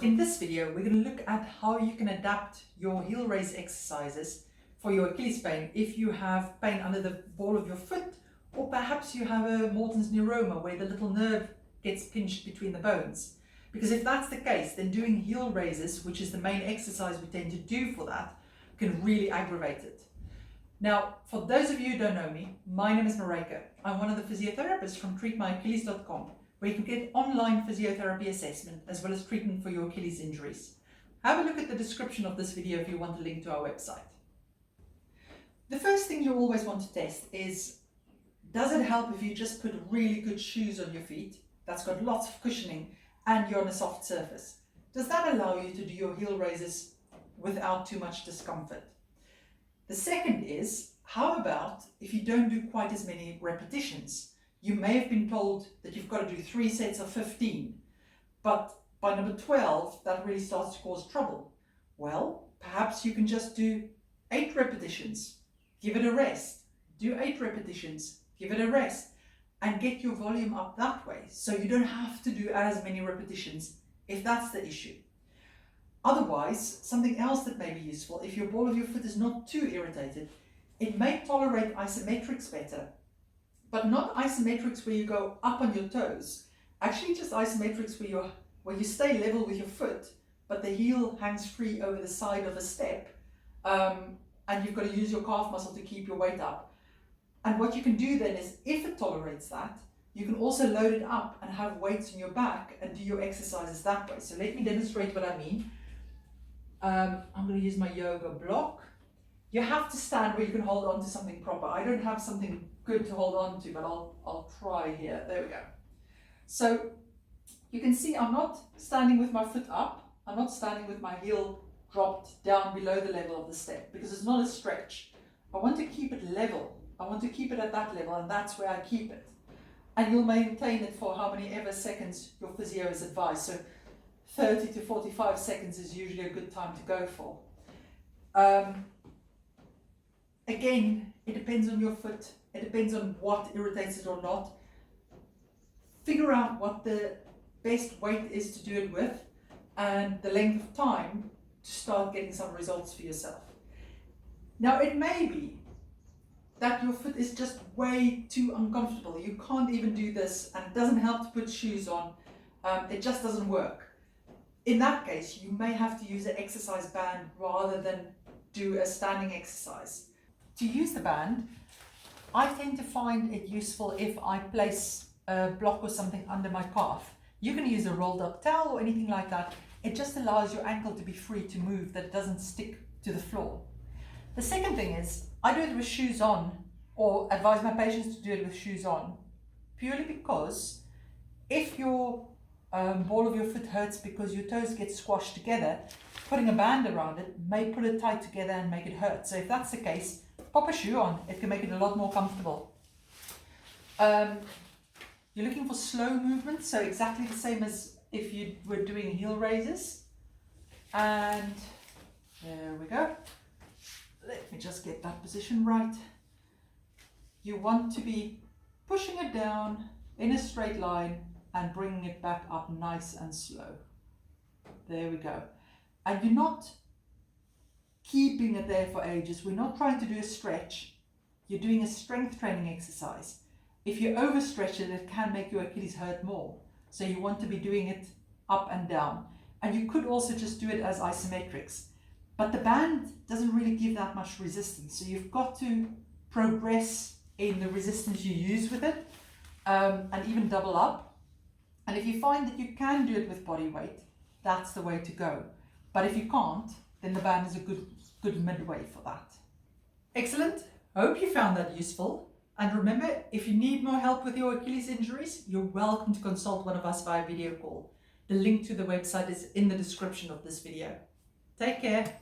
In this video, we're going to look at how you can adapt your heel raise exercises for your Achilles pain if you have pain under the ball of your foot, or perhaps you have a Morton's neuroma where the little nerve gets pinched between the bones. Because if that's the case, then doing heel raises, which is the main exercise we tend to do for that, can really aggravate it. Now, for those of you who don't know me, my name is Maryke. I'm one of the physiotherapists from treatmyachilles.com, where you can get online physiotherapy assessment as well as treatment for your Achilles injuries. Have a look at the description of this video if you want a link to our website. The first thing you always want to test is, does it help if you just put really good shoes on your feet that's got lots of cushioning and you're on a soft surface? Does that allow you to do your heel raises without too much discomfort? The second is, how about if you don't do quite as many repetitions? You may have been told that you've got to do 3 sets of 15, but by number 12, that really starts to cause trouble. Well, perhaps you can just do 8 repetitions, give it a rest, do 8 repetitions, give it a rest, and get your volume up that way, so you don't have to do as many repetitions if that's the issue. Otherwise, something else that may be useful, if your ball of your foot is not too irritated, it may tolerate isometrics better. But not isometrics where you go up on your toes, actually just isometrics where you stay level with your foot, but the heel hangs free over the side of a step, and you've got to use your calf muscle to keep your weight up. And what you can do then is, if it tolerates that, you can also load it up and have weights on your back and do your exercises that way. So let me demonstrate what I mean. I'm going to use my yoga block. You have to stand where you can hold on to something proper. I don't have something good to hold on to, but I'll try here. There we go. So you can see I'm not standing with my foot up. I'm not standing with my heel dropped down below the level of the step, because it's not a stretch. I want to keep it level. I want to keep it at that level, and that's where I keep it. And you'll maintain it for how many ever seconds your physio is advised. So 30 to 45 seconds is usually a good time to go for. Again, it depends on your foot. It depends on what irritates it or not. Figure out what the best weight is to do it with and the length of time to start getting some results for yourself. Now, it may be that your foot is just way too uncomfortable. You can't even do this, and it doesn't help to put shoes on. It just doesn't work. In that case, you may have to use an exercise band rather than do a standing exercise. To use the band, I tend to find it useful if I place a block or something under my calf. You can use a rolled up towel or anything like that. It just allows your ankle to be free to move, that it doesn't stick to the floor. The second thing is, I do it with shoes on, or advise my patients to do it with shoes on, purely because if your ball of your foot hurts because your toes get squashed together, putting a band around it may pull it tight together and make it hurt. So if that's the case, pop a shoe on. It can make it a lot more comfortable. You're looking for slow movement, so exactly the same as if you were doing heel raises. And there we go. Let me just get that position right. You want to be pushing it down in a straight line and bringing it back up nice and slow. There we go. And you're not keeping it there for ages. We're not trying to do a stretch. You're doing a strength training exercise. If you overstretch it, it can make your Achilles hurt more. So you want to be doing it up and down. And you could also just do it as isometrics. But the band doesn't really give that much resistance. So you've got to progress in the resistance you use with it, and even double up. And if you find that you can do it with body weight, that's the way to go. But if you can't, then the band is a good midway for that. Excellent. I hope you found that useful. And remember, if you need more help with your Achilles injuries, you're welcome to consult one of us via video call. The link to the website is in the description of this video. Take care.